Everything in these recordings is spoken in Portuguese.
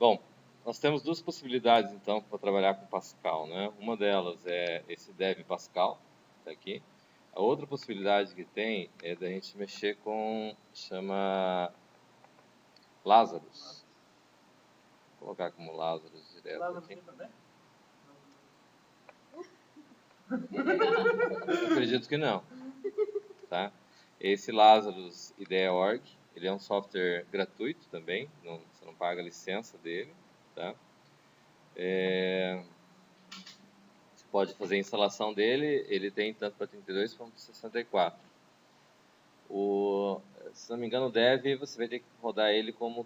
Bom, nós temos duas possibilidades, então, para trabalhar com Pascal, né? Uma delas é esse dev Pascal, tá aqui. A outra possibilidade que tem é da gente mexer com, chama Lazarus. Vou colocar como Lazarus direto Lazarus aqui. também? Acredito que não, tá? Esse Lazarus IDEA.org, ele é um software gratuito também, você não paga a licença dele, tá? Você pode fazer a instalação dele, ele tem tanto para 32 quanto para 64. Se não me engano, o Dev você vai ter que rodar ele como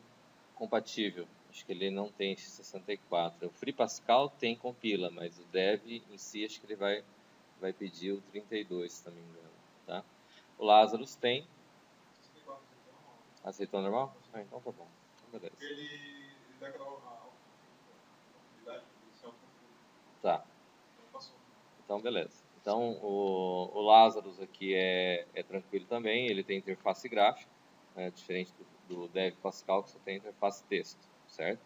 compatível. Acho que ele não tem x64. O FreePascal tem compila, mas o Dev em si acho que ele vai pedir o 32, se não me engano. Tá? O Lazarus tem. Aceitou normal? Ah, então tá bom. Então, beleza. Ele dá aquela habilidade inicial. Tá. Então, beleza. Então, o Lazarus aqui é tranquilo também. Ele tem interface gráfica, né, diferente do Dev Pascal, que só tem interface texto, certo?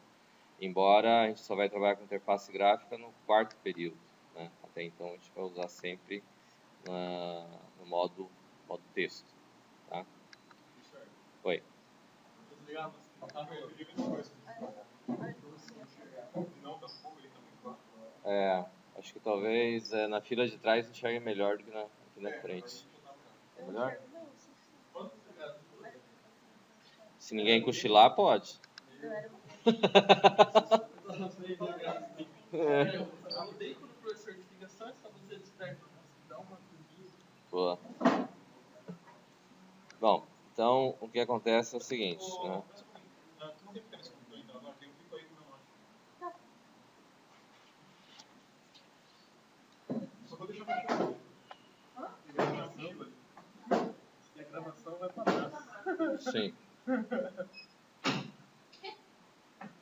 Embora a gente só vai trabalhar com interface gráfica no quarto período, né? Até então a gente vai usar sempre no modo texto, tá? Oi. Acho que talvez na fila de trás enxergue melhor do que aqui na frente. É melhor? Se ninguém cochilar, pode. Boa. Bom, então o que acontece é o seguinte, né? Só vou deixar pra E a gravação vai pra trás. Sim.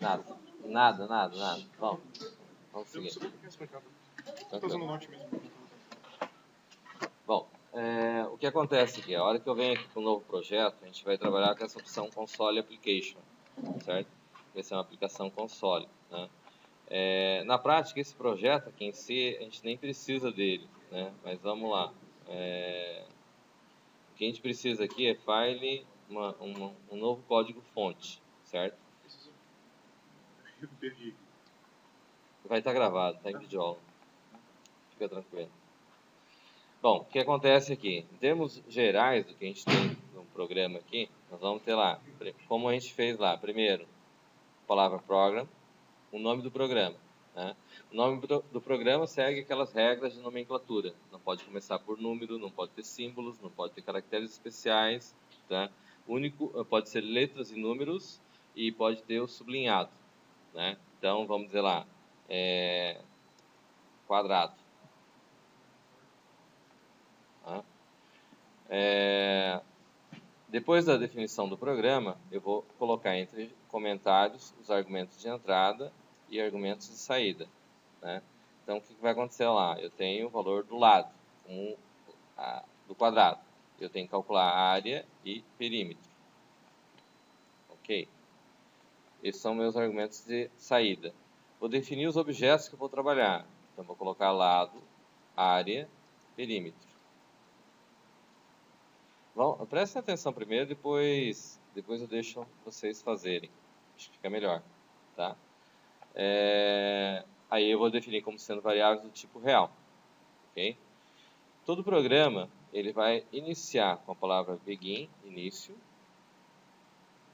Nada. Bom, vamos seguir. Estou usando o Note mesmo. Bom, o que acontece aqui? A hora que eu venho aqui com um novo projeto, a gente vai trabalhar com essa opção Console Application, certo? Vai ser uma aplicação console, né? Na prática, esse projeto aqui em si, a gente nem precisa dele, né? Mas vamos lá. O que a gente precisa aqui é file, um novo código-fonte, certo? Eu perdi. Vai estar gravado, está em videoaula. Fica tranquilo. Bom, o que acontece aqui? Em termos gerais do que a gente tem no programa aqui, nós vamos ter lá, como a gente fez lá, primeiro, a palavra program, o nome do programa, né? O nome do programa segue aquelas regras de nomenclatura. Não pode começar por número, não pode ter símbolos, não pode ter caracteres especiais, tá? Pode ser letras e números e pode ter o sublinhado, né? Então, vamos dizer lá, quadrado. Tá? Depois da definição do programa, eu vou colocar entre comentários os argumentos de entrada e argumentos de saída, né? Então, o que vai acontecer lá? Eu tenho o valor do lado, do quadrado. Eu tenho que calcular área e perímetro. Ok? Esses são meus argumentos de saída. Vou definir os objetos que eu vou trabalhar. Então, vou colocar lado, área, perímetro. Bom, prestem atenção primeiro, depois eu deixo vocês fazerem. Acho que fica melhor, tá? Aí eu vou definir como sendo variáveis do tipo real, ok? Todo programa, ele vai iniciar com a palavra begin, início,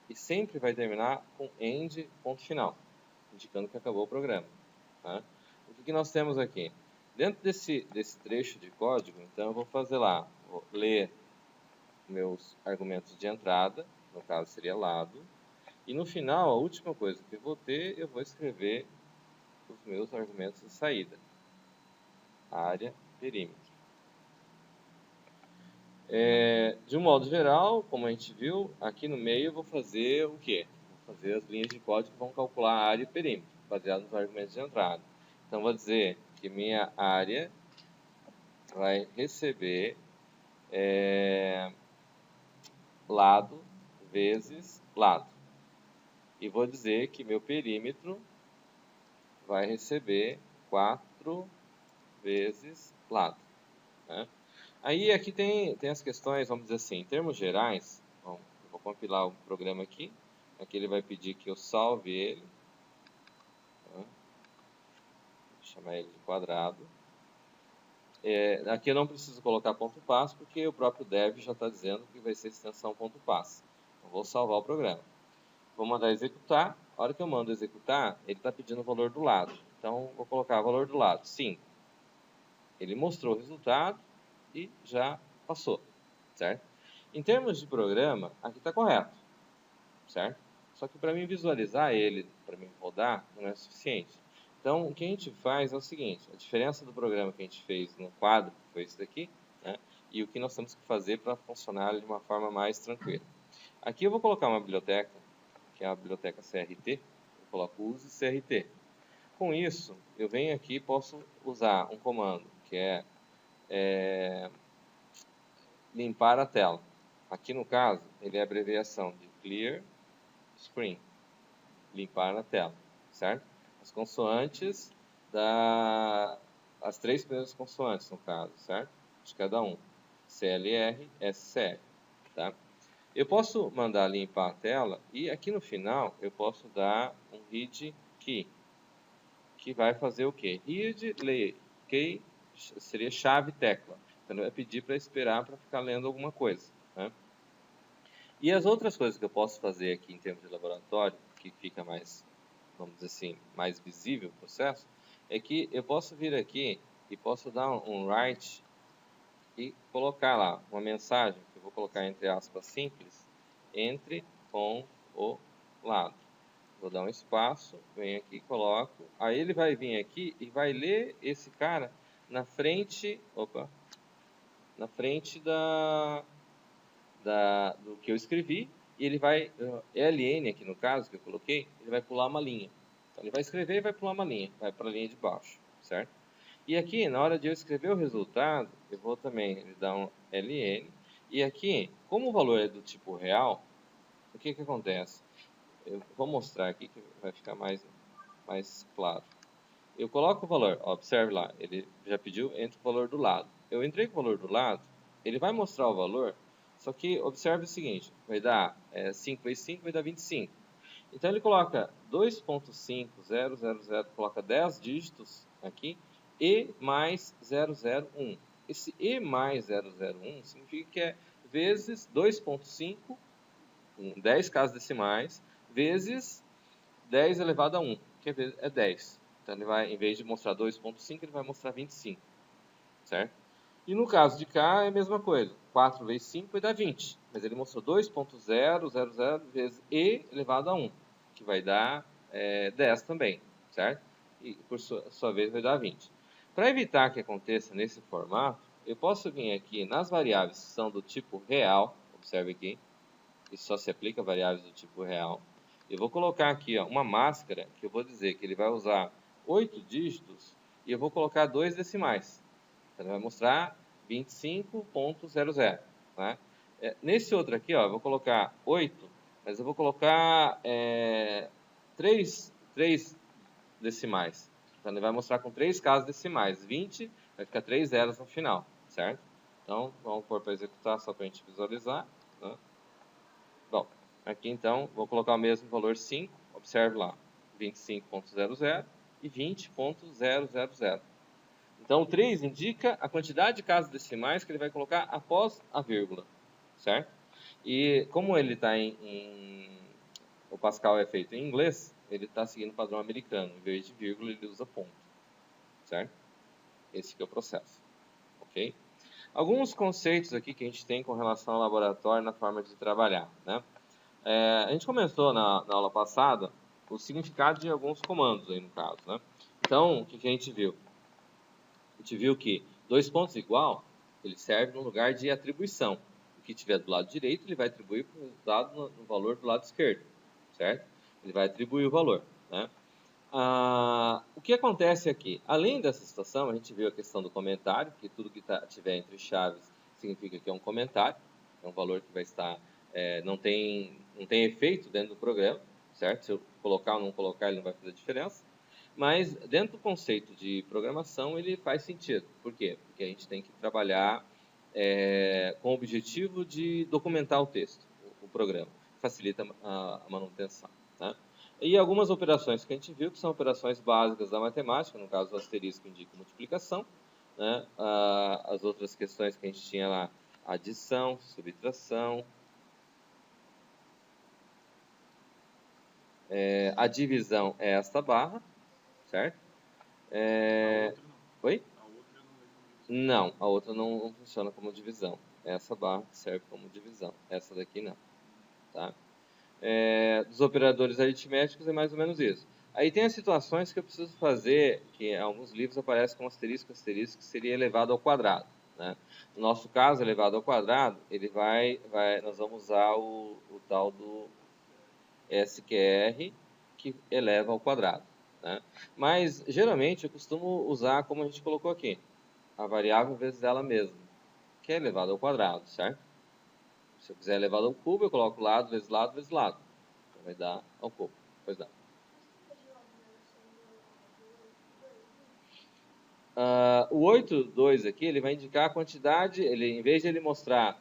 e sempre vai terminar com end, ponto final, indicando que acabou o programa, tá? O que nós temos aqui? Dentro desse trecho de código, então eu vou fazer lá, vou ler meus argumentos de entrada, no caso seria lado, e no final, a última coisa que eu vou ter, eu vou escrever os meus argumentos de saída, área, perímetro. De um modo geral, como a gente viu, aqui no meio eu vou fazer o quê? Vou fazer as linhas de código que vão calcular a área e perímetro, baseado nos argumentos de entrada. Então, vou dizer que minha área vai receber lado vezes lado. e vou dizer que meu perímetro vai receber 4 vezes lado, né? Aí aqui tem as questões, vamos dizer assim, em termos gerais. Bom, eu vou compilar o programa aqui. Aqui ele vai pedir que eu salve ele. Tá? Vou chamar ele de quadrado. Aqui eu não preciso colocar ponto passo, porque o próprio dev já está dizendo que vai ser extensão ponto passo. Então, vou salvar o programa. Vou mandar executar. A hora que eu mando executar, ele está pedindo o valor do lado. Então, vou colocar o valor do lado, 5. Ele mostrou o resultado e já passou, certo? Em termos de programa, aqui está correto, certo? Só que para mim visualizar ele, para mim rodar, não é suficiente. Então, o que a gente faz é o seguinte, a diferença do programa que a gente fez no quadro, que foi esse daqui, né? E o que nós temos que fazer para funcionar de uma forma mais tranquila. Aqui eu vou colocar uma biblioteca, que é a biblioteca CRT, eu coloco use CRT. Com isso, eu venho aqui e posso usar um comando, que é limpar a tela. Aqui no caso, ele é a abreviação de clear screen, limpar a tela, certo? As consoantes as 3 primeiras consoantes no caso, certo? De cada um, CLR, SCR, tá? Eu posso mandar limpar a tela e aqui no final eu posso dar um read key, que vai fazer o quê? Read key seria chave tecla. Então, ele vai pedir para esperar para ficar lendo alguma coisa, né? E as outras coisas que eu posso fazer aqui em termos de laboratório, que fica mais, vamos dizer assim, mais visível o processo, é que eu posso vir aqui e posso dar um write e colocar lá uma mensagem, que eu vou colocar entre aspas simples, entre com o lado. Vou dar um espaço, venho aqui e coloco. Aí ele vai vir aqui e vai ler esse cara na frente, na frente do que eu escrevi, e ele vai, LN aqui no caso, que eu coloquei, ele vai pular uma linha. Então ele vai escrever e vai pular uma linha, vai para a linha de baixo, certo? E aqui, na hora de eu escrever o resultado, eu vou também dar um LN, e aqui, como o valor é do tipo real, o que acontece? Eu vou mostrar aqui que vai ficar mais claro. Eu coloco o valor, observe lá, ele já pediu, entre o valor do lado. Eu entrei com o valor do lado, ele vai mostrar o valor, só que observe o seguinte, vai dar 5 vezes 5 vai dar 25. Então ele coloca 2.5000, coloca 10 dígitos aqui, e mais 001. Esse e mais 001 significa que é vezes 2.5, 10 casas decimais, vezes 10 elevado a 1, que é 10. Então, ele vai, em vez de mostrar 2.5, ele vai mostrar 25, certo? E no caso de cá, é a mesma coisa. 4 vezes 5 vai dar 20, mas ele mostrou 2.000 vezes e elevado a 1, que vai dar 10 também, certo? E, por sua vez, vai dar 20. Para evitar que aconteça nesse formato, eu posso vir aqui nas variáveis que são do tipo real, observe aqui, isso só se aplica a variáveis do tipo real. Eu vou colocar aqui uma máscara, que eu vou dizer que ele vai usar 8 dígitos, e eu vou colocar 2 decimais. Então, ele vai mostrar 25.00. Né? Nesse outro aqui, eu vou colocar 8, mas eu vou colocar 3 decimais. Então, ele vai mostrar com 3 casas decimais. 20, vai ficar 3 zeros no final, certo? Então, vamos pôr para executar só para a gente visualizar. Né? Bom, aqui então, vou colocar o mesmo valor 5, observe lá, 25.00 e 20.000. Então, o 3 indica a quantidade de casas decimais que ele vai colocar após a vírgula, certo? E como ele está o Pascal é feito em inglês, ele está seguindo o padrão americano. Em vez de vírgula, ele usa ponto, certo? Esse que é o processo, ok? Alguns conceitos aqui que a gente tem com relação ao laboratório na forma de trabalhar, né? A gente comentou na aula passada o significado de alguns comandos aí no caso, né? Então, o que a gente viu? A gente viu que 2 pontos igual, ele serve no lugar de atribuição. O que tiver do lado direito, ele vai atribuir para o resultado no valor do lado esquerdo, certo? Ele vai atribuir o valor, né? O que acontece aqui? Além dessa situação, a gente viu a questão do comentário, que tudo que tiver entre chaves significa que é um comentário, é um valor que vai estar, não tem efeito dentro do programa, certo? Se eu colocar ou não colocar, ele não vai fazer diferença. Mas dentro do conceito de programação, ele faz sentido. Por quê? Porque a gente tem que trabalhar com o objetivo de documentar o texto, o programa. Facilita a manutenção. Né? E algumas operações que a gente viu, que são operações básicas da matemática, no caso o asterisco indica multiplicação, né? As outras questões que a gente tinha lá, adição, subtração, a divisão é esta barra, certo? A outra não. Oi? A outra não. Não, a outra não funciona como divisão. Essa barra serve como divisão, essa daqui não. Tá? Dos operadores aritméticos é mais ou menos isso. Aí tem as situações que eu preciso fazer, que em alguns livros aparece como asterisco, asterisco, que seria elevado ao quadrado. Né? No nosso caso, elevado ao quadrado, ele nós vamos usar o tal do SQR, que eleva ao quadrado. Né? Mas, geralmente, eu costumo usar como a gente colocou aqui, a variável vezes ela mesma, que é elevado ao quadrado, certo? Se eu quiser elevado ao cubo, eu coloco lado vezes lado vezes lado. Então, vai dar ao cubo. Pois dá. O 8,2 aqui, ele vai indicar a quantidade, em vez de ele mostrar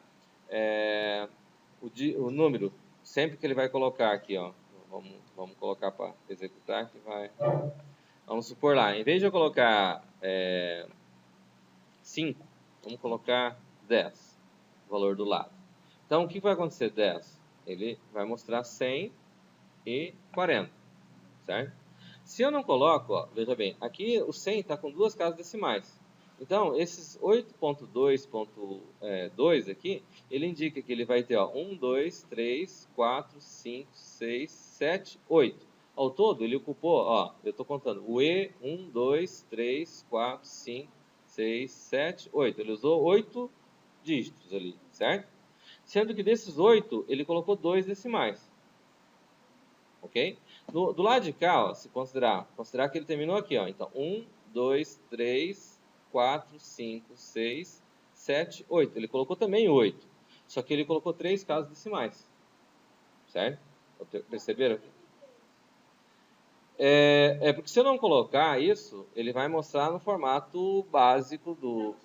o número, sempre que ele vai colocar aqui, ó, vamos colocar para executar, que vai... Vamos supor lá, em vez de eu colocar 5, vamos colocar 10, o valor do lado. Então, o que vai acontecer 10? Ele vai mostrar 100 e 40, certo? Se eu não coloco, ó, veja bem, aqui o 100 está com duas casas decimais. Então, esses 8.2.2 aqui, ele indica que ele vai ter 1, 2, 3, 4, 5, 6, 7, 8. Ao todo, ele ocupou, ó, eu estou contando, o E, 1, 2, 3, 4, 5, 6, 7, 8. Ele usou 8 dígitos ali, certo? Sendo que desses 8, ele colocou 2 decimais. Ok? Do lado de cá, ó, se considerar que ele terminou aqui, ó, então 1, 2, 3, 4, 5, 6, 7, 8. Ele colocou também 8, só que ele colocou 3 casas decimais, certo? Perceberam? Porque se eu não colocar isso, ele vai mostrar no formato básico do...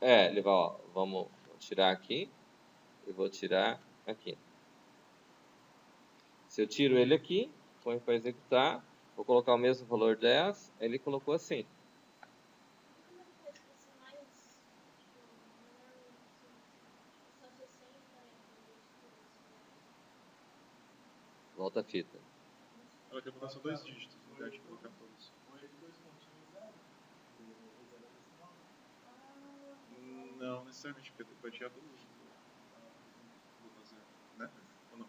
ele vai, ó, vou tirar aqui e vou tirar aqui. Se eu tiro ele aqui, põe para executar, vou colocar o mesmo valor 10, ele colocou assim. Volta a fita. Ela quer botar só 2 dígitos, no lugar de colocar todos. Não necessariamente, porque vai tirar do zero, né? Ou não?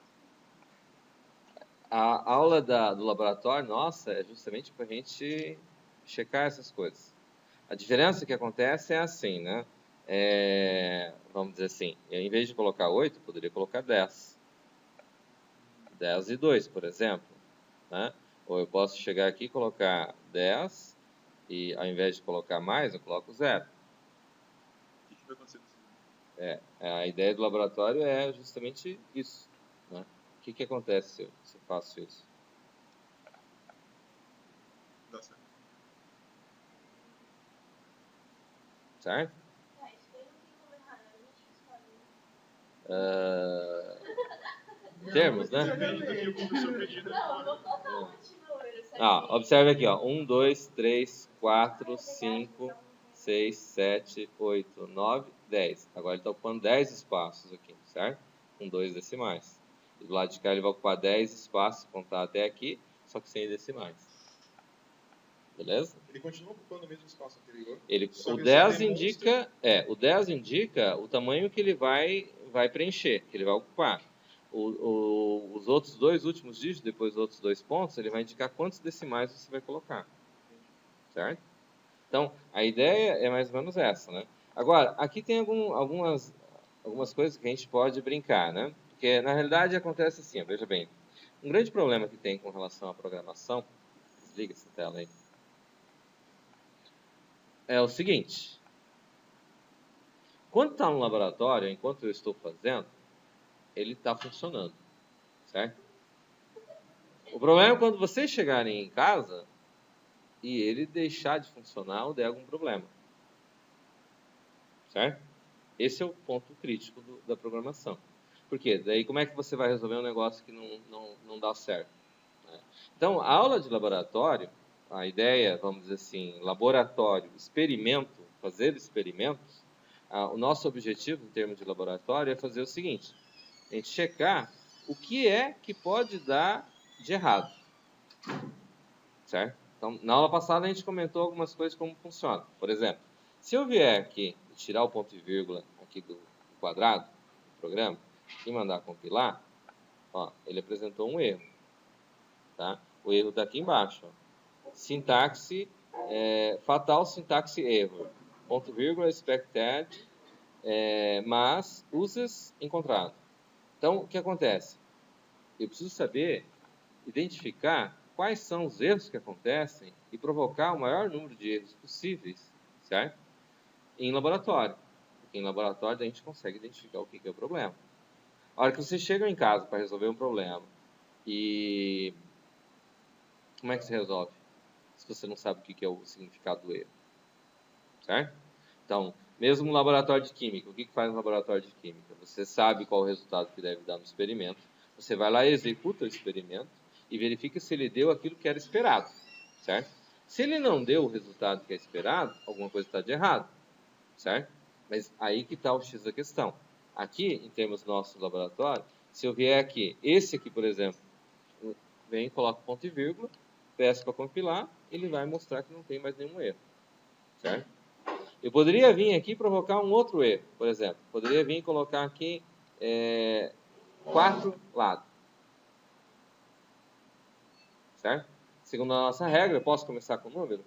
A aula do laboratório, nossa, é justamente para a gente checar essas coisas. A diferença que acontece é assim, né? Vamos dizer assim, eu, em vez de colocar 8, poderia colocar 10. 10 e 2, por exemplo. Né? Ou eu posso chegar aqui e colocar 10 e ao invés de colocar mais, eu coloco 0. O que vai acontecer nesse A ideia do laboratório é justamente isso. Né? O que acontece se eu faço isso? Dá certo. Certo? Termos, né? Depende do que o professor pedir. Observe aqui, ó. 1, 2, 3, 4, 5, 6, 7, 8, 9, 10. Agora ele está ocupando 10 espaços aqui, certo? Com 2 decimais. E do lado de cá ele vai ocupar 10 espaços, contar até aqui, só que sem decimais. Beleza? Ele continua ocupando o mesmo espaço anterior. O 10 indica o tamanho que ele vai preencher, que ele vai ocupar. Os outros dois últimos dígitos, depois dos outros 2 pontos, ele vai indicar quantos decimais você vai colocar. Certo? Então, a ideia é mais ou menos essa, né? Agora, aqui tem algumas coisas que a gente pode brincar, né? Porque, na realidade, acontece assim, ó, veja bem. Um grande problema que tem com relação à programação, desliga essa tela aí, é o seguinte. Quando está no laboratório, enquanto eu estou fazendo, ele está funcionando, certo? O problema é quando vocês chegarem em casa e ele deixar de funcionar ou der algum problema. Certo? Esse é o ponto crítico da programação. Por quê? Daí como é que você vai resolver um negócio que não dá certo? Né? Então, a aula de laboratório, a ideia, vamos dizer assim, laboratório, experimento, fazer experimentos, o nosso objetivo em termos de laboratório é fazer o seguinte, a gente checar o que é que pode dar de errado. Certo? Então, na aula passada a gente comentou algumas coisas como funciona. Por exemplo, se eu vier aqui e tirar o ponto e vírgula aqui do quadrado do programa e mandar compilar, ó, ele apresentou um erro. Tá? O erro está aqui embaixo. Ó. Sintaxe, fatal sintaxe error. Ponto e vírgula, expected, mas uses encontrado. Então, o que acontece? Eu preciso saber identificar quais são os erros que acontecem e provocar o maior número de erros possíveis, certo? Em laboratório. Porque em laboratório a gente consegue identificar o que é o problema. A hora que vocês chegam em casa para resolver um problema e... Como é que se resolve? Se você não sabe o que é o significado do erro. Certo? Então, mesmo no laboratório de química, o que faz no laboratório de química? Você sabe qual o resultado que deve dar no experimento, você vai lá e executa o experimento e verifica se ele deu aquilo que era esperado, certo? Se ele não deu o resultado que é esperado, alguma coisa está de errado, certo? Mas aí que está o X da questão. Aqui, em termos do nosso laboratório, se eu vier aqui, esse aqui, por exemplo, vem, coloca ponto e vírgula, peço para compilar, ele vai mostrar que não tem mais nenhum erro, certo? Eu poderia vir aqui e provocar um outro erro, por exemplo. Poderia vir e colocar aqui 4 lados. Certo? Segundo a nossa regra, eu posso começar com o número?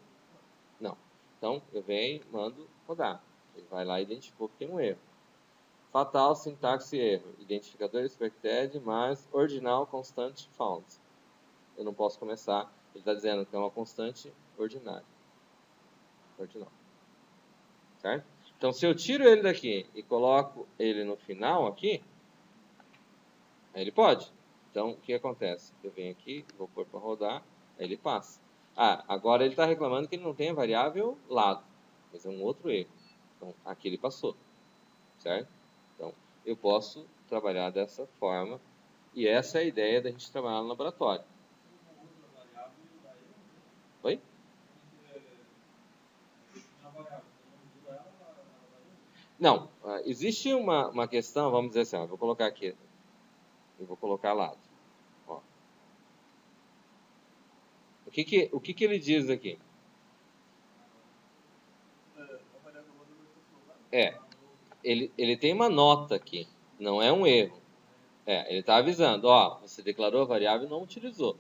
Não. Então, eu venho e mando rodar. Ele vai lá e identificou que tem um erro. Fatal sintaxe erro. Identificador expected mais ordinal constante found. Eu não posso começar. Ele está dizendo que é uma constante ordinária. Ordinal. Certo? Então, se eu tiro ele daqui e coloco ele no final aqui, aí ele pode. Então, o que acontece? Eu venho aqui, vou pôr para rodar, aí ele passa. Agora ele está reclamando que ele não tem a variável lado, mas é um outro erro. Então, aqui ele passou. Certo? Então, eu posso trabalhar dessa forma, e essa é a ideia da gente trabalhar no laboratório. Oi? Não, existe uma questão, vamos dizer assim, eu vou colocar aqui, eu vou colocar lado. Ó. O que ele diz aqui? Ele tem uma nota aqui, não é um erro. Ele está avisando, ó, você declarou a variável e não utilizou.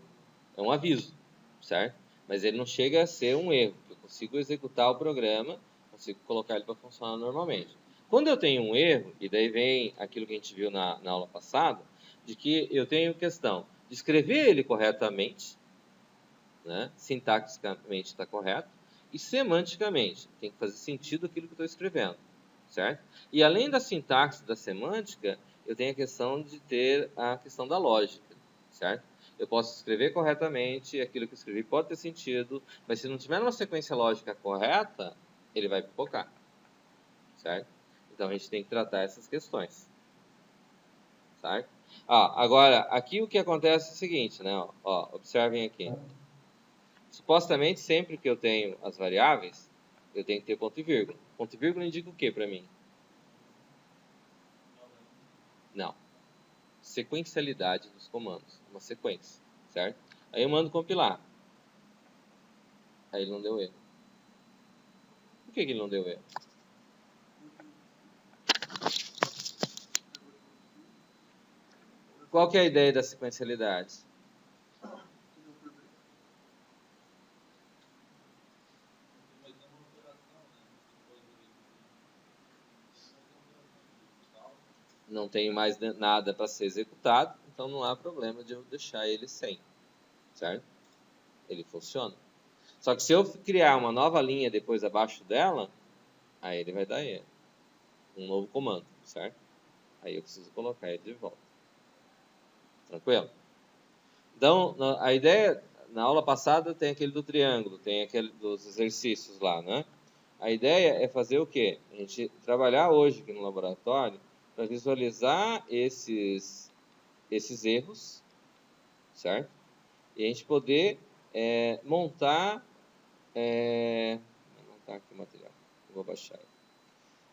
É um aviso, certo? Mas ele não chega a ser um erro. Eu consigo executar o programa, consigo colocar ele para funcionar normalmente. Quando eu tenho um erro, e daí vem aquilo que a gente viu na aula passada, de que eu tenho questão de escrever ele corretamente, né? Sintaxicamente está correto, e semanticamente tem que fazer sentido aquilo que eu estou escrevendo, certo? E além da sintaxe, da semântica, eu tenho a questão de ter a questão da lógica, certo? Eu posso escrever corretamente, aquilo que eu escrevi pode ter sentido, mas se não tiver uma sequência lógica correta, ele vai pipocar, certo? Então a gente tem que tratar essas questões, certo? Agora, aqui o que acontece é o seguinte, né? Ó, observem aqui. Supostamente, sempre que eu tenho as variáveis, eu tenho que ter ponto e vírgula. Ponto e vírgula indica o que para mim? Não. Sequencialidade dos comandos. Uma sequência, certo? Aí eu mando compilar. Aí ele não deu erro. Por que ele não deu erro? Qual que é a ideia da sequencialidade? Não tenho mais nada para ser executado, então não há problema de eu deixar ele sem, certo? Ele funciona. Só que se eu criar uma nova linha depois abaixo dela, aí ele vai dar erro. Um novo comando, certo? Aí eu preciso colocar ele de volta. Tranquilo? Então, a ideia, na aula passada tem aquele do triângulo, tem aquele dos exercícios lá, né? A ideia é fazer o quê? A gente trabalhar hoje aqui no laboratório para visualizar esses erros, certo? E a gente poder montar... não está aqui o material, eu vou baixar.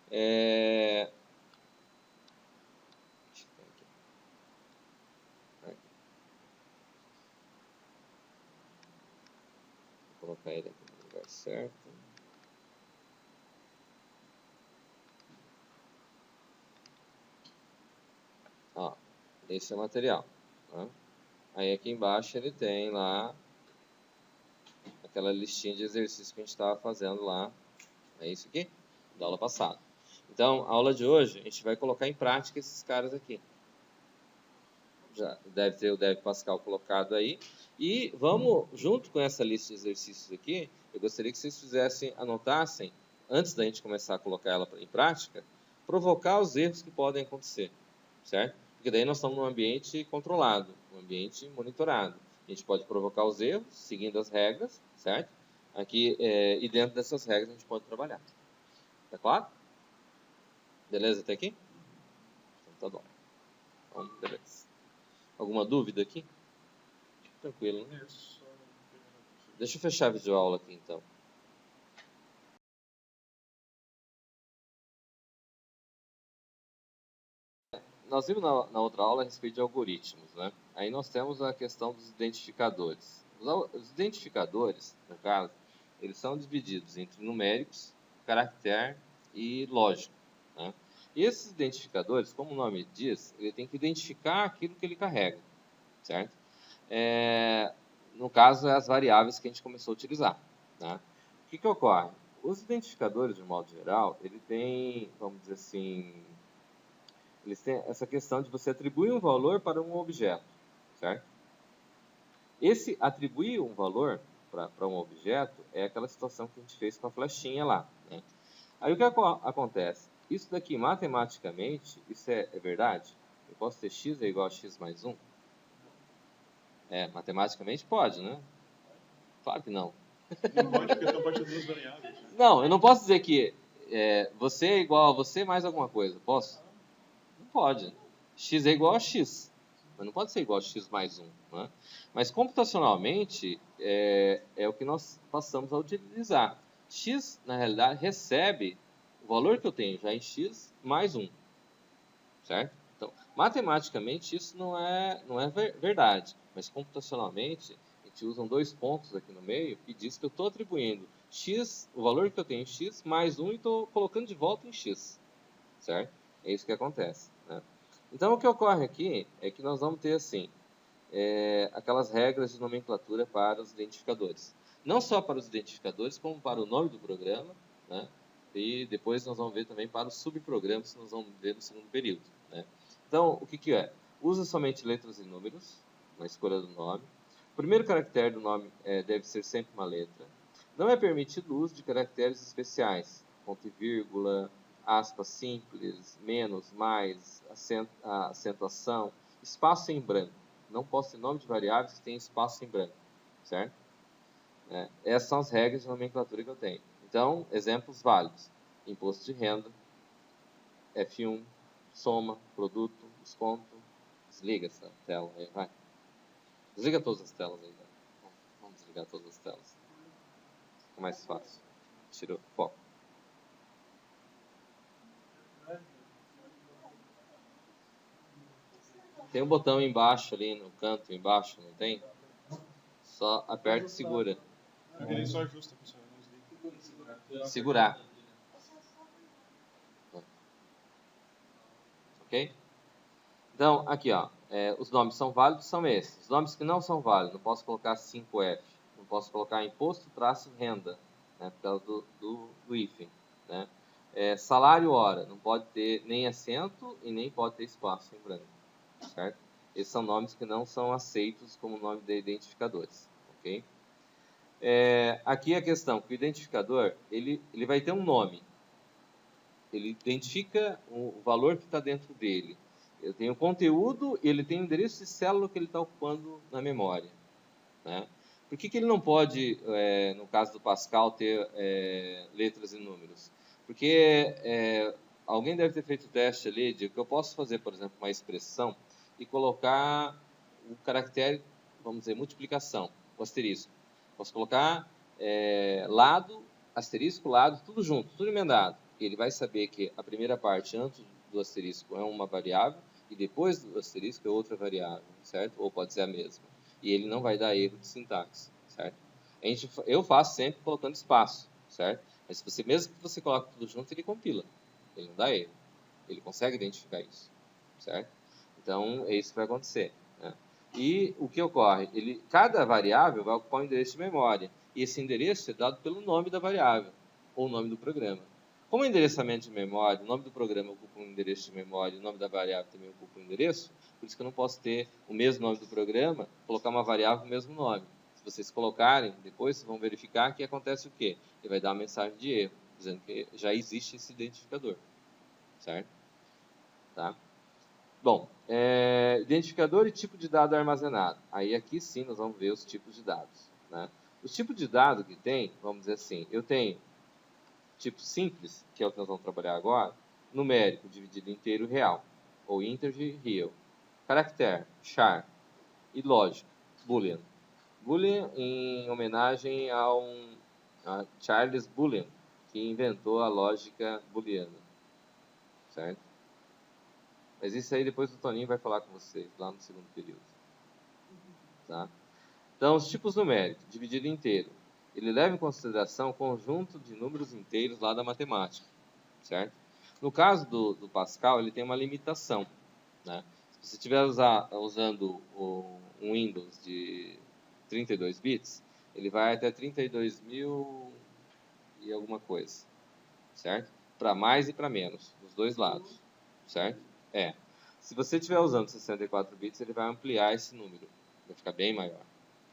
Deixa eu ver aqui. Vou colocar ele aqui no lugar certo. Ó, esse é o material. Tá? Aí aqui embaixo ele tem lá aquela listinha de exercícios que a gente estava fazendo lá. É isso aqui? Da aula passada. Então, a aula de hoje, a gente vai colocar em prática esses caras aqui. Já deve ter o Dev Pascal colocado aí. E vamos, junto com essa lista de exercícios aqui, eu gostaria que vocês anotassem, antes da gente começar a colocar ela em prática, provocar os erros que podem acontecer, certo? Porque daí nós estamos num ambiente controlado, um ambiente monitorado. A gente pode provocar os erros, seguindo as regras, certo? Aqui, e dentro dessas regras a gente pode trabalhar. Tá claro? Beleza até aqui? Então tá bom. Então, beleza. Alguma dúvida aqui? Tranquilo, né? Deixa eu fechar a videoaula aqui, então. Nós vimos na outra aula a respeito de algoritmos, né? Aí nós temos a questão dos identificadores. Os identificadores, no caso, eles são divididos entre numéricos, caractere e lógico, né? E esses identificadores, como o nome diz, ele tem que identificar aquilo que ele carrega, certo? No caso, as variáveis que a gente começou a utilizar, né? O que ocorre? Os identificadores, de modo geral, ele tem, vamos dizer assim, eles têm essa questão de você atribuir um valor para um objeto, certo? Esse atribuir um valor para um objeto é aquela situação que a gente fez com a flechinha lá, né? Aí o que acontece? Isso daqui, matematicamente, isso é verdade? Eu posso ter x é igual a x mais 1? Matematicamente pode, né? Claro que não. Não pode, porque são parte de duas variáveis. Não, eu não posso dizer que você é igual a você mais alguma coisa. Posso? Não pode. X é igual a x. Mas não pode ser igual a x mais 1. Né? Mas computacionalmente é o que nós passamos a utilizar. X, na realidade, recebe o valor que eu tenho já em x mais 1. Certo? Então, matematicamente, isso não é verdade. Mas computacionalmente, a gente usa dois pontos aqui no meio e diz que eu estou atribuindo x, o valor que eu tenho em x, mais 1 e estou colocando de volta em x. Certo? É isso que acontece. Né? Então, o que ocorre aqui é que nós vamos ter, assim, aquelas regras de nomenclatura para os identificadores. Não só para os identificadores, como para o nome do programa, né? E depois nós vamos ver também para os subprogramas que nós vamos ver no segundo período. Né? Então, o que é? Usa somente letras e números na escolha do nome. O primeiro caractere do nome deve ser sempre uma letra. Não é permitido o uso de caracteres especiais, ponto e vírgula, aspas simples, menos, mais, acentuação, espaço em branco. Não posso ter nome de variáveis que tem espaço em branco, certo? Essas são as regras de nomenclatura que eu tenho. Então, exemplos válidos. Imposto de renda, F1, soma, produto, desconto. Desliga essa tela aí, vai. Desliga todas as telas aí, vai. Vamos desligar todas as telas. Fica mais fácil. Tira o foco. Tem um botão embaixo ali, no canto embaixo, não tem? Só aperta e segura. Ele só ajusta, pessoal. Segurar. Ok? Então, aqui, ó, os nomes são válidos, são esses. Os nomes que não são válidos, não posso colocar 5F. Não posso colocar imposto, traço, renda, né, por causa do hífen. Né? Salário, hora, não pode ter nem acento e nem pode ter espaço em branco. Certo? Esses são nomes que não são aceitos como nome de identificadores. Ok? Aqui a questão, que o identificador, ele vai ter um nome. Ele identifica o valor que está dentro dele. Eu tenho o conteúdo e ele tem o endereço de célula que ele está ocupando na memória, né? Por que ele não pode, no caso do Pascal, ter letras e números? Porque alguém deve ter feito o teste ali de que eu posso fazer, por exemplo, uma expressão e colocar o caractere, vamos dizer, multiplicação, o asterisco. Posso colocar lado, asterisco, lado, tudo junto, tudo emendado. Ele vai saber que a primeira parte, antes do asterisco, é uma variável e depois do asterisco é outra variável, certo? Ou pode ser a mesma. E ele não vai dar erro de sintaxe, certo? Eu faço sempre colocando espaço, certo? Mas se mesmo que você coloque tudo junto, ele compila. Ele não dá erro. Ele consegue identificar isso, certo? Então, é isso que vai acontecer, né? E o que ocorre? Cada variável vai ocupar um endereço de memória. E esse endereço é dado pelo nome da variável, ou o nome do programa. Como o endereçamento de memória, o nome do programa ocupa um endereço de memória e o nome da variável também ocupa um endereço, por isso que eu não posso ter o mesmo nome do programa, colocar uma variável com o mesmo nome. Se vocês colocarem, depois vocês vão verificar que acontece o quê? Ele vai dar uma mensagem de erro, dizendo que já existe esse identificador, certo? Tá? Bom, identificador e tipo de dado armazenado. Aí aqui sim nós vamos ver os tipos de dados, né? Os tipos de dado que tem, vamos dizer assim, eu tenho tipo simples, que é o que nós vamos trabalhar agora, numérico, dividido em inteiro real, ou integer real. Caractere, char. E lógico, boolean. Boolean em homenagem a Charles Boolean, que inventou a lógica booleana, certo? Mas isso aí depois o Toninho vai falar com vocês, lá no segundo período. Tá? Então, os tipos numéricos, dividido em inteiro. Ele leva em consideração o conjunto de números inteiros lá da matemática, certo? No caso do Pascal, ele tem uma limitação, né? Se você estiver usando um Windows de 32 bits, ele vai até 32.000 e alguma coisa, certo? Para mais e para menos, dos dois lados, certo? Se você estiver usando 64 bits, ele vai ampliar esse número, vai ficar bem maior,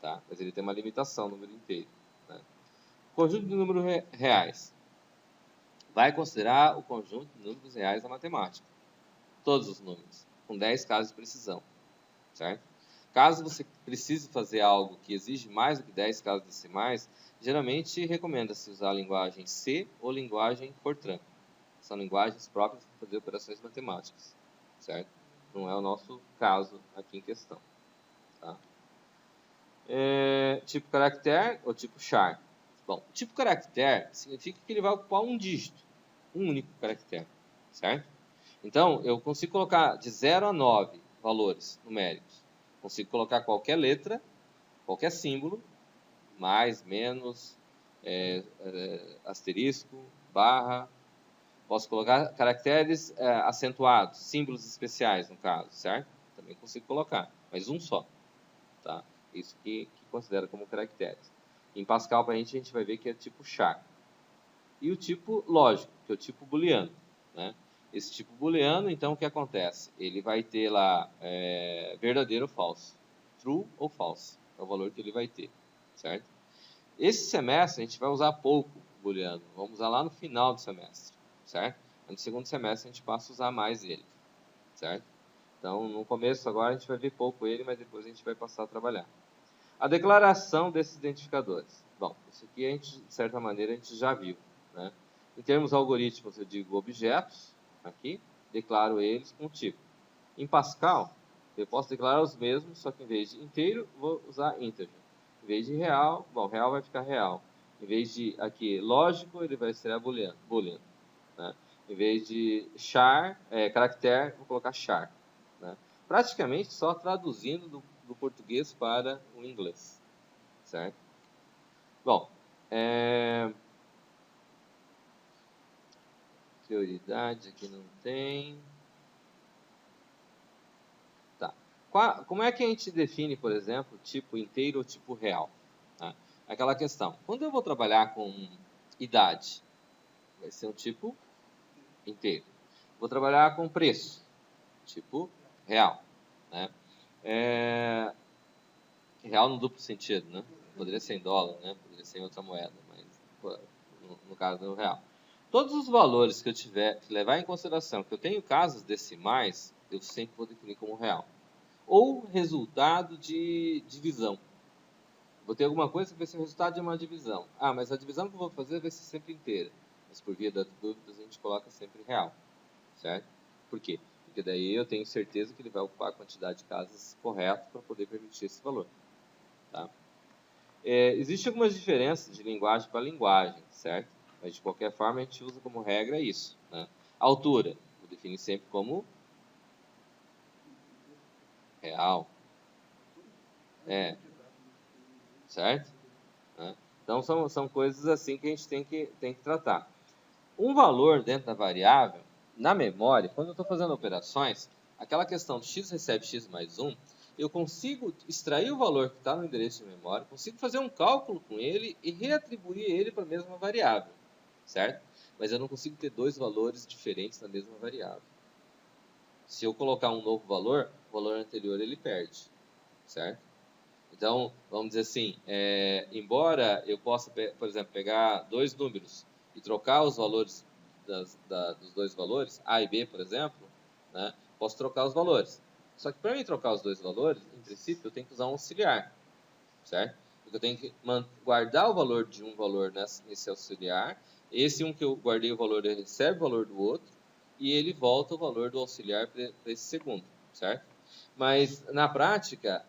tá? Mas ele tem uma limitação, número inteiro, né? Conjunto de números reais. Vai considerar o conjunto de números reais da matemática. Todos os números, com 10 casos de precisão, certo? Caso você precise fazer algo que exige mais do que 10 casas decimais, geralmente recomenda-se usar a linguagem C ou linguagem Fortran. São linguagens próprias para fazer operações matemáticas, certo? Não é o nosso caso aqui em questão, tá? Tipo caractere ou tipo char. Bom, o tipo caractere significa que ele vai ocupar um dígito, um único caractere, certo? Então, eu consigo colocar de 0 a 9 valores numéricos. Consigo colocar qualquer letra, qualquer símbolo, mais, menos, asterisco, barra. Posso colocar caracteres acentuados, símbolos especiais, no caso, certo? Também consigo colocar, mas um só, tá? Isso que considera como caracteres. Em Pascal, para a gente vai ver que é tipo char. E o tipo lógico, que é o tipo booleano, né? Esse tipo booleano, então, o que acontece? Ele vai ter lá verdadeiro ou falso, true ou false, é o valor que ele vai ter, certo? Esse semestre a gente vai usar pouco o booleano, vamos usar lá no final do semestre, certo? No segundo semestre a gente passa a usar mais ele, certo? Então, no começo agora a gente vai ver pouco ele, mas depois a gente vai passar a trabalhar. A declaração desses identificadores. Bom, isso aqui a gente, de certa maneira, a gente já viu, né? Em termos algoritmos, eu digo objetos, aqui, declaro eles com tipo. Em Pascal, eu posso declarar os mesmos, só que em vez de inteiro, vou usar integer. Em vez de real, bom, real vai ficar real. Em vez de, aqui, lógico, ele vai ser boolean, né? Em vez de char, caractere, vou colocar char, né? Praticamente só traduzindo do português para o inglês, certo? Bom, prioridade aqui não tem. Tá. Como é que a gente define, por exemplo, tipo inteiro ou tipo real? Tá? Aquela questão. Quando eu vou trabalhar com idade, vai ser um tipo inteiro. Vou trabalhar com preço, tipo real, né? Real no duplo sentido, né? Poderia ser em dólar, né? Poderia ser em outra moeda, mas no caso do real. Todos os valores que eu tiver que levar em consideração que eu tenho casas decimais, eu sempre vou definir como real. Ou resultado de divisão. Vou ter alguma coisa que vai ser o resultado de uma divisão. Ah, mas a divisão que eu vou fazer vai ser sempre inteira. Mas por via das dúvidas a gente coloca sempre real. Certo? Por quê? Porque daí eu tenho certeza que ele vai ocupar a quantidade de casas correta para poder permitir esse valor. Tá? Existem algumas diferenças de linguagem para linguagem, certo? Mas de qualquer forma a gente usa como regra isso. Né? Altura, vou definir sempre como real. Certo? Né? Então são coisas assim que a gente tem que tratar. Um valor dentro da variável, na memória, quando eu estou fazendo operações, aquela questão do x recebe x mais 1, eu consigo extrair o valor que está no endereço de memória, consigo fazer um cálculo com ele e reatribuir ele para a mesma variável, certo? Mas eu não consigo ter dois valores diferentes na mesma variável. Se eu colocar um novo valor, o valor anterior ele perde, certo? Então, vamos dizer assim, embora eu possa, por exemplo, pegar dois números e trocar os valores dos dois valores, A e B, por exemplo, né, posso trocar os valores. Só que para mim trocar os dois valores, em princípio, eu tenho que usar um auxiliar, certo? Porque eu tenho que guardar o valor de um valor nesse auxiliar, esse um que eu guardei o valor, ele recebe o valor do outro, e ele volta o valor do auxiliar para esse segundo, certo? Mas, na prática,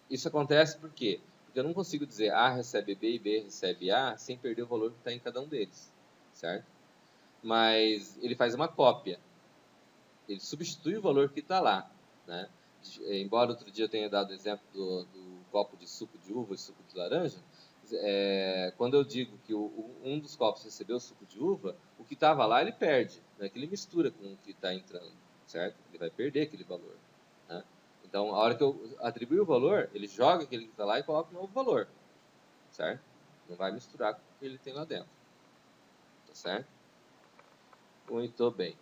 isso acontece por quê? Porque eu não consigo dizer A recebe B e B recebe A sem perder o valor que está em cada um deles, certo? Mas ele faz uma cópia. Ele substitui o valor que está lá, né? Embora outro dia eu tenha dado o exemplo do copo de suco de uva e suco de laranja, quando eu digo que um dos copos recebeu suco de uva, o que estava lá ele perde, né? Que ele mistura com o que está entrando, certo? Ele vai perder aquele valor, né? Então, a hora que eu atribuir o valor, ele joga aquele que está lá e coloca um novo valor, certo? Não vai misturar com o que ele tem lá dentro, tá certo? Muito bem.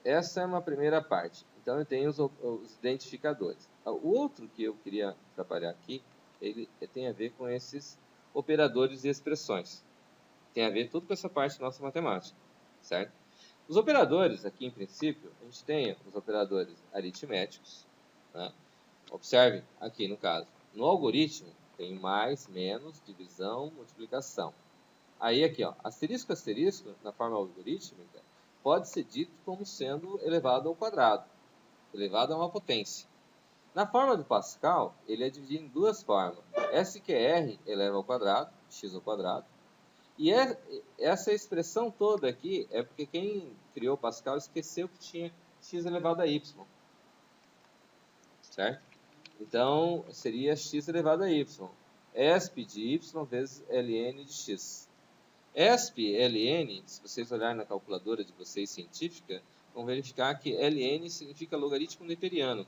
Essa é uma primeira parte. Então, eu tenho os identificadores. O outro que eu queria trabalhar aqui, ele tem a ver com esses operadores e expressões. Tem a ver tudo com essa parte da nossa matemática, certo? Os operadores, aqui em princípio, a gente tem os operadores aritméticos, né? Observe aqui no caso, no algoritmo tem mais, menos, divisão, multiplicação. Aí aqui, ó, asterisco, asterisco, na forma algorítmica, pode ser dito como sendo elevado ao quadrado, elevado a uma potência. Na forma do Pascal, ele é dividido em duas formas. SQR eleva ao quadrado, x ao quadrado. E essa expressão toda aqui é porque quem criou o Pascal esqueceu que tinha x elevado a y. Certo? Então, seria x elevado a y. ESP de y vezes ln de x. ESP, ln, se vocês olharem na calculadora de vocês científica, vão verificar que ln significa logaritmo neperiano.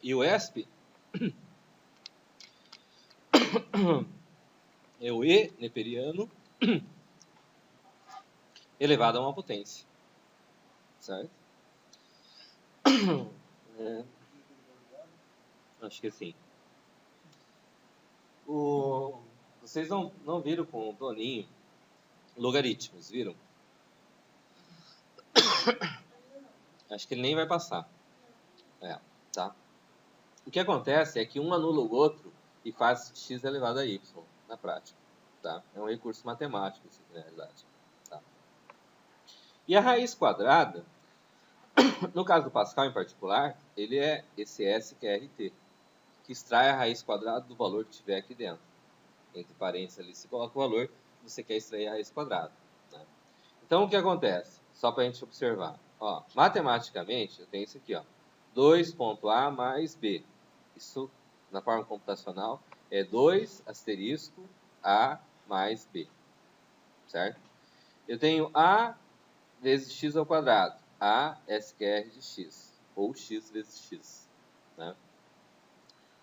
E o ESP é o e neperiano elevado a uma potência. Certo? Acho que sim. Vocês não viram com o Toninho logaritmos, viram? Acho que ele nem vai passar. Tá? O que acontece é que um anula o outro e faz x elevado a y, na prática. Tá? É um recurso matemático, isso, na realidade. Tá? E a raiz quadrada, no caso do Pascal em particular, ele é esse SQRT, que extrai a raiz quadrada do valor que tiver aqui dentro. Entre parênteses ali, você coloca o valor que você quer extrair a raiz quadrada. Né? Então, o que acontece? Só para a gente observar. Ó, matematicamente, eu tenho isso aqui, ó, 2.a mais b. Isso, na forma computacional, é 2 asterisco a mais b. Certo? Eu tenho a vezes x ao quadrado. A SQR de x. Ou x vezes x. Né?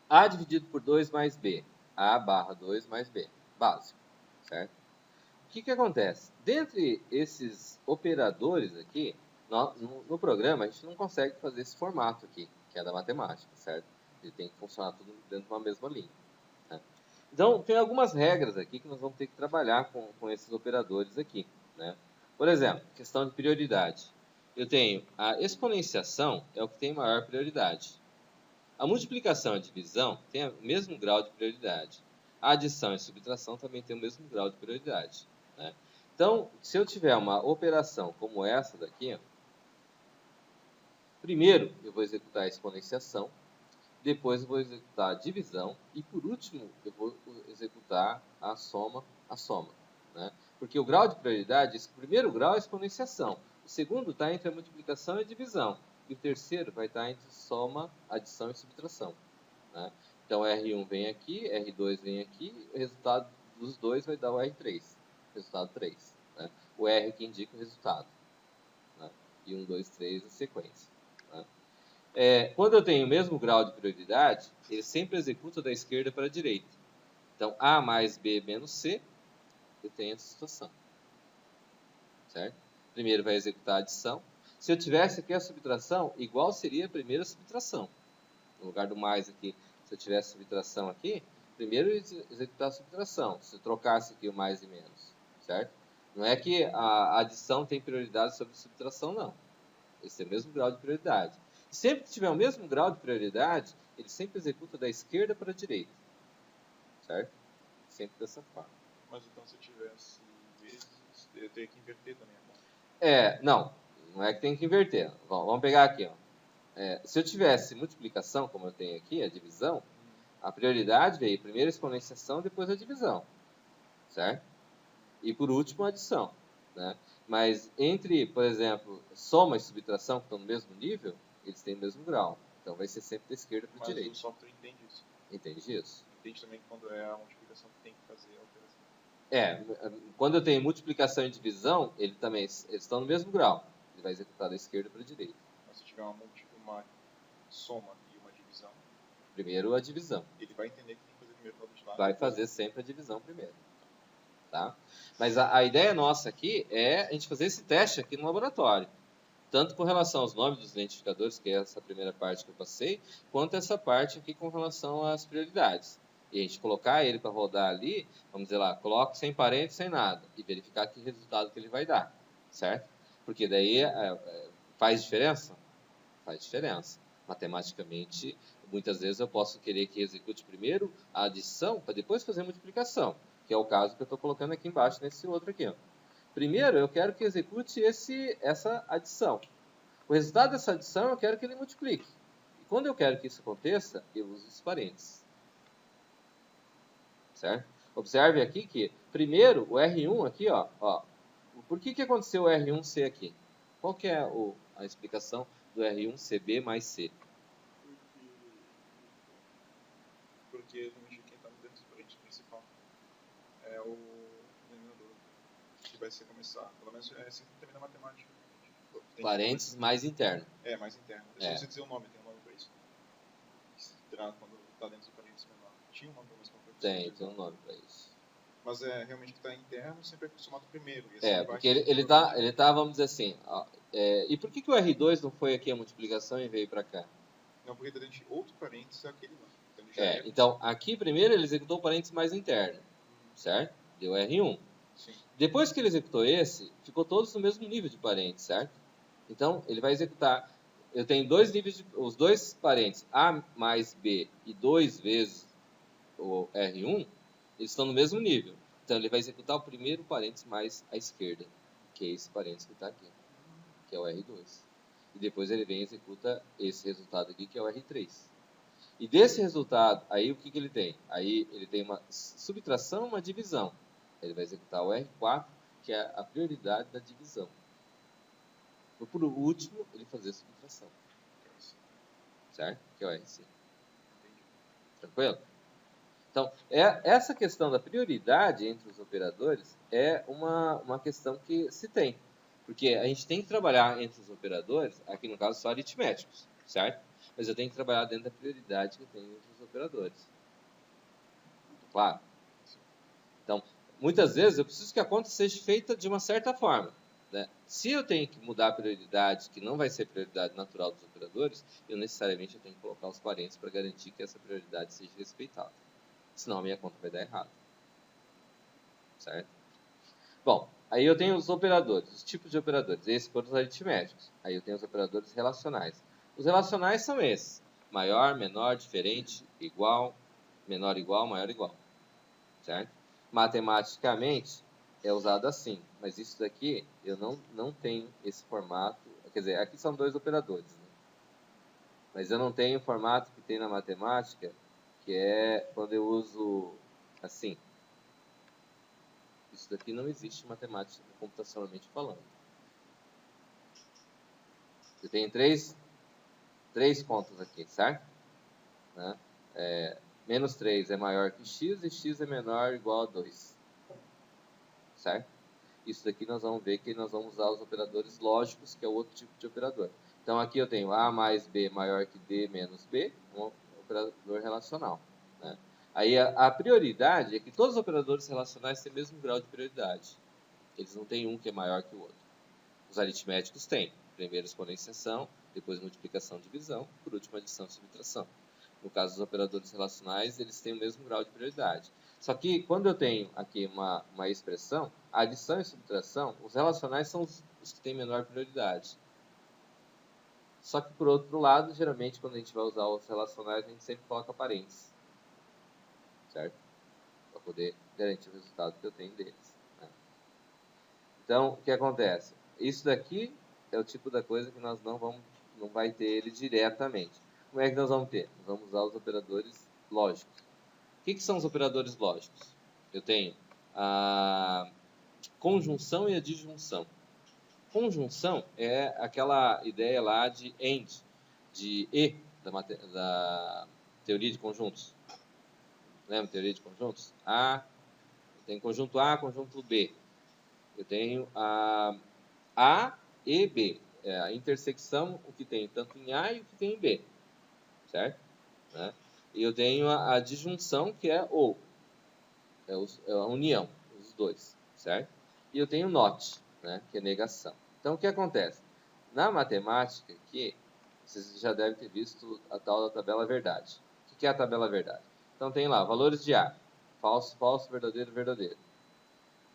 A dividido por 2 mais b. A barra 2 mais b. Básico. Certo? O que acontece? Dentre esses operadores aqui, no programa, a gente não consegue fazer esse formato aqui, que é da matemática, certo? Ele tem que funcionar tudo dentro de uma mesma linha. Né? Então, tem algumas regras aqui que nós vamos ter que trabalhar com esses operadores aqui, né? Por exemplo, questão de prioridade. Eu tenho a exponenciação é o que tem maior prioridade. A multiplicação e a divisão têm o mesmo grau de prioridade. A adição e a subtração também têm o mesmo grau de prioridade, né? Então, se eu tiver uma operação como essa daqui, ó, primeiro eu vou executar a exponenciação, depois eu vou executar a divisão e por último eu vou executar a soma, né? Porque o grau de prioridade, esse primeiro grau é a exponenciação, o segundo está entre a multiplicação e a divisão, e o terceiro vai estar entre soma, adição e subtração, né? Então R1 vem aqui, R2 vem aqui, o resultado dos dois vai dar o R3, resultado 3, né? O R que indica o resultado, né? E 1, 2, 3 a sequência, né? Quando eu tenho o mesmo grau de prioridade, ele sempre executa da esquerda para a direita. Então, A mais B menos C, eu tenho essa situação. Certo? Primeiro vai executar a adição. Se eu tivesse aqui a subtração, igual seria a primeira subtração. No lugar do mais aqui, se eu tivesse subtração aqui, primeiro executar a subtração. Se eu trocasse aqui o mais e menos. Certo? Não é que a adição tem prioridade sobre a subtração, não. Esse é o mesmo grau de prioridade. Sempre que tiver o mesmo grau de prioridade, ele sempre executa da esquerda para a direita. Certo? Sempre dessa forma. Mas então se eu tivesse vezes, eu teria que inverter também a conta. Não é que tem que inverter. Vamos pegar aqui, ó. Se eu tivesse multiplicação, como eu tenho aqui, a divisão, a prioridade veio primeiro a exponenciação, depois a divisão. Certo? E por último a adição, né? Mas entre, por exemplo, soma e subtração, que estão no mesmo nível, eles têm o mesmo grau. Então vai ser sempre da esquerda para a direita. Mas o software entende isso. Entende isso? Entende também que quando é a multiplicação que tem que fazer a operação. Quando eu tenho multiplicação e divisão, eles estão no mesmo grau. Ele vai executar da esquerda para a direita. Mas se tiver uma soma e uma divisão, Primeiro a divisão. ele vai entender que tem que fazer primeiro para os lados. Vai fazer sempre a divisão primeiro. Tá? Mas a ideia nossa aqui é a gente fazer esse teste aqui no laboratório. Tanto com relação aos nomes dos identificadores, que é essa primeira parte que eu passei, quanto essa parte aqui com relação às prioridades. E a gente colocar ele para rodar ali, vamos dizer lá, coloque sem parênteses, sem nada, e verificar que resultado que ele vai dar, certo? Porque daí faz diferença? Faz diferença. Matematicamente, muitas vezes eu posso querer que execute primeiro a adição, para depois fazer a multiplicação, que é o caso que eu estou colocando aqui embaixo, nesse outro aqui, ó. Primeiro, eu quero que execute essa adição. O resultado dessa adição, eu quero que ele multiplique. E quando eu quero que isso aconteça, eu uso os parênteses. Certo? Observe aqui que, primeiro, o R1 aqui, ó, por que aconteceu o R1C aqui? Qual que é a explicação do R1CB mais C? Porque normalmente quem está dentro do parente principal é o denominador, que vai ser começar. Pelo menos é assim que termina a matemática. Parênteses mais interno. Mais interno. É só você dizer o nome, tem um nome para isso. Quando está dentro do parênteses menor. Tinha um nome para isso? Tem um nome para isso. Mas realmente que está interno sempre é acostumado primeiro. E assim porque ele tá, vamos dizer assim, e por que o R2 não foi aqui a multiplicação e veio para cá? Não, porque dentro de outro parênteses é aquele lá. Então aqui primeiro ele executou o parênteses mais interno, certo? Deu R1. Sim. Depois que ele executou esse, ficou todos no mesmo nível de parênteses, certo? Então ele vai executar, eu tenho dois níveis, os dois parênteses, A mais B e 2 vezes o R1, eles estão no mesmo nível. Então ele vai executar o primeiro parênteses mais à esquerda, que é esse parênteses que está aqui, que é o R2. E depois ele vem e executa esse resultado aqui, que é o R3. E desse resultado, aí o que ele tem? Aí ele tem uma subtração e uma divisão. Ele vai executar o R4, que é a prioridade da divisão. E por último, ele fazer a subtração. Certo? Que é o R5. Tranquilo? Então, essa questão da prioridade entre os operadores é uma questão que se tem. Porque a gente tem que trabalhar entre os operadores, aqui no caso só aritméticos, certo? Mas eu tenho que trabalhar dentro da prioridade que tem entre os operadores. Claro? Então, muitas vezes eu preciso que a conta seja feita de uma certa forma, né? Se eu tenho que mudar a prioridade, que não vai ser prioridade natural dos operadores, eu necessariamente tenho que colocar os parênteses para garantir que essa prioridade seja respeitada. senão a minha conta vai dar errado. Certo? Bom, aí eu tenho os operadores, os tipos de operadores. Esses foram os aritméticos. Aí eu tenho os operadores relacionais. Os relacionais são esses: maior, menor, diferente, igual, menor igual, maior igual. Certo? Matematicamente é usado assim, mas isso daqui eu não tenho esse formato. Quer dizer, aqui são dois operadores, né? Mas eu não tenho o formato que tem na matemática, que é quando eu uso assim. Isso daqui não existe matemática computacionalmente falando. Eu tenho três contas aqui, certo? Né? Menos 3 é maior que x e x é menor ou igual a 2. Certo? Isso daqui nós vamos ver que nós vamos usar os operadores lógicos, que é o outro tipo de operador. Então aqui eu tenho a mais b maior que d menos b, um operador relacional. Né? Aí a prioridade é que todos os operadores relacionais têm o mesmo grau de prioridade. Eles não têm um que é maior que o outro. Os aritméticos têm. Primeiro exponenciação, depois multiplicação e divisão, por último adição e subtração. No caso dos operadores relacionais, eles têm o mesmo grau de prioridade. Só que quando eu tenho aqui uma expressão, a adição e subtração, os relacionais são os que têm menor prioridade. Só que por outro lado, geralmente quando a gente vai usar os relacionais, a gente sempre coloca parênteses. Certo? Para poder garantir o resultado que eu tenho deles. Né? Então, o que acontece? Isso daqui é o tipo da coisa que nós não vai ter ele diretamente. Como é que nós vamos ter? Nós vamos usar os operadores lógicos. O que são os operadores lógicos? Eu tenho a conjunção e a disjunção. Conjunção é aquela ideia lá de AND, de E, da teoria de conjuntos. Lembra a teoria de conjuntos? Eu tenho conjunto A, conjunto B. Eu tenho A e B. É a intersecção, o que tem tanto em A e o que tem em B. Certo? Né? E eu tenho a disjunção, que é ou. É a união, os dois. Certo? E eu tenho not, né? Que é negação. Então, o que acontece? Na matemática, aqui, vocês já devem ter visto a tal da tabela verdade. O que é a tabela verdade? Então, tem lá, valores de A. Falso, falso, verdadeiro, verdadeiro.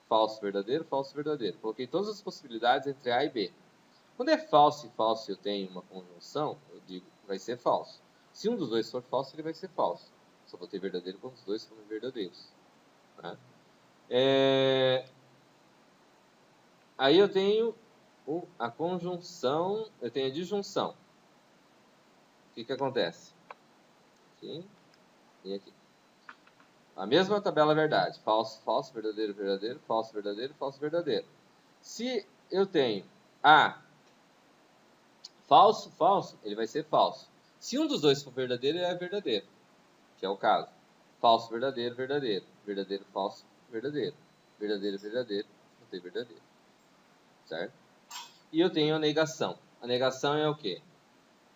Falso, verdadeiro, falso, verdadeiro. Coloquei todas as possibilidades entre A e B. Quando é falso e falso e eu tenho uma conjunção, eu digo que vai ser falso. Se um dos dois for falso, ele vai ser falso. Só vou ter verdadeiro quando os dois forem verdadeiros. Né? Aí eu tenho a conjunção, eu tenho a disjunção. O que acontece? Aqui e aqui. A mesma tabela verdade. Falso, falso, verdadeiro, verdadeiro, falso, verdadeiro, falso, verdadeiro. Se eu tenho A falso, falso, ele vai ser falso. Se um dos dois for verdadeiro, ele é verdadeiro. Que é o caso. Falso, verdadeiro, verdadeiro. Verdadeiro, falso, verdadeiro. Verdadeiro, verdadeiro, não tem verdadeiro. Certo? E eu tenho a negação. A negação é o quê?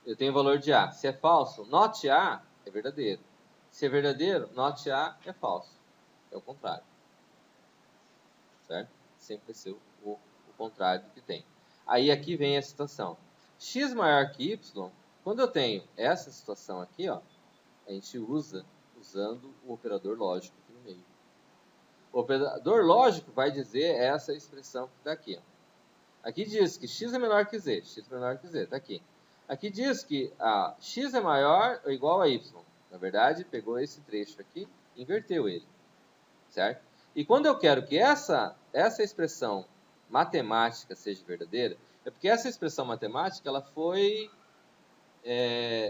Eu tenho o valor de A. Se é falso, not A é verdadeiro. Se é verdadeiro, not A é falso. É o contrário. Certo? Sempre vai ser o contrário do que tem. Aí aqui vem a situação. X maior que Y, quando eu tenho essa situação aqui, ó, a gente usando o operador lógico aqui no meio. O operador lógico vai dizer essa expressão que está aqui. Ó. Aqui diz que x é menor que z. X é menor que z, está aqui. Aqui diz que x é maior ou igual a y. Na verdade, pegou esse trecho aqui e inverteu ele. Certo? E quando eu quero que essa expressão matemática seja verdadeira, é porque essa expressão matemática ela foi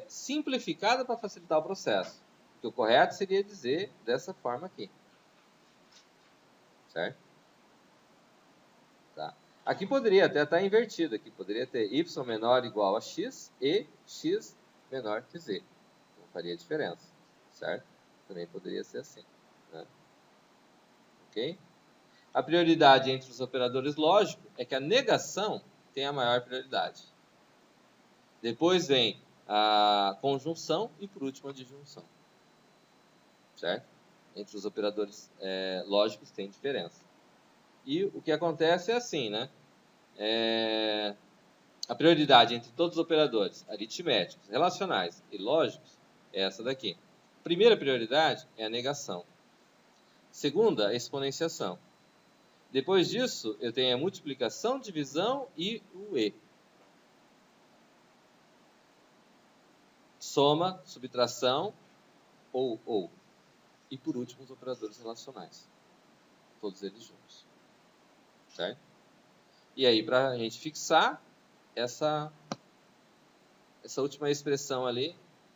simplificada para facilitar o processo. Porque o correto seria dizer dessa forma aqui. Certo? Tá. Aqui poderia até estar invertido. Aqui poderia ter y menor ou igual a x e x menor que z. Não faria diferença. Certo? Também poderia ser assim. Né? Ok? A prioridade entre os operadores lógicos é que a negação tem a maior prioridade. Depois vem a conjunção e, por último, a disjunção. Certo? Entre os operadores lógicos tem diferença. E o que acontece é assim, né? A prioridade entre todos os operadores aritméticos, relacionais e lógicos é essa daqui. Primeira prioridade é a negação. Segunda, a exponenciação. Depois disso, eu tenho a multiplicação, divisão e o E. Soma, subtração ou. E por último, os operadores relacionais. Todos eles juntos. Certo? E aí, para a gente fixar essa última expressão ali,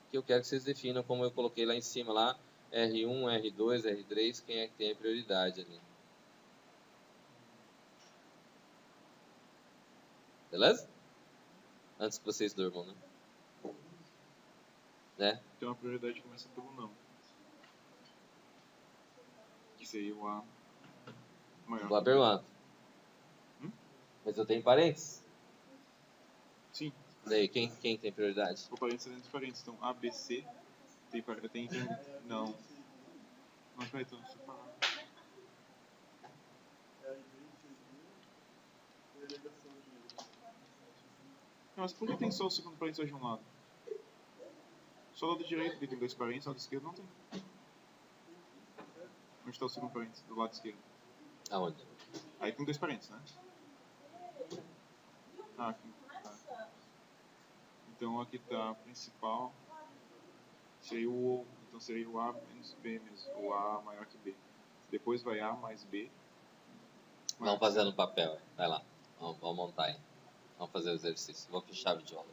que eu quero que vocês definam, como eu coloquei lá em cima, lá, R1, R2, R3, quem é que tem a prioridade ali. Beleza? Antes que vocês durmam, né? Então a prioridade começa pelo não. Que seria o A maior. Boa pergunta. Mas eu tenho parênteses? Sim. Daí, quem tem prioridade? O parênteses é entre parênteses. Então A, B, C tem não. Não, peraí, então deixa eu falar. Não, mas por que tem só o segundo parênteses de um lado? Só o lado direito que tem 2 parênteses, o lado esquerdo não tem. Onde está o segundo parênteses? Do lado esquerdo. Aonde? Aí tem 2 parênteses, né? Ah, aqui. Tá. Então aqui tá a principal. Então seria o A menos B mesmo. O A maior que B. Depois vai A mais B. Vamos fazer no papel. Vai lá. Vamos montar aí. Vamos fazer o exercício. Vou fechar a videoaula.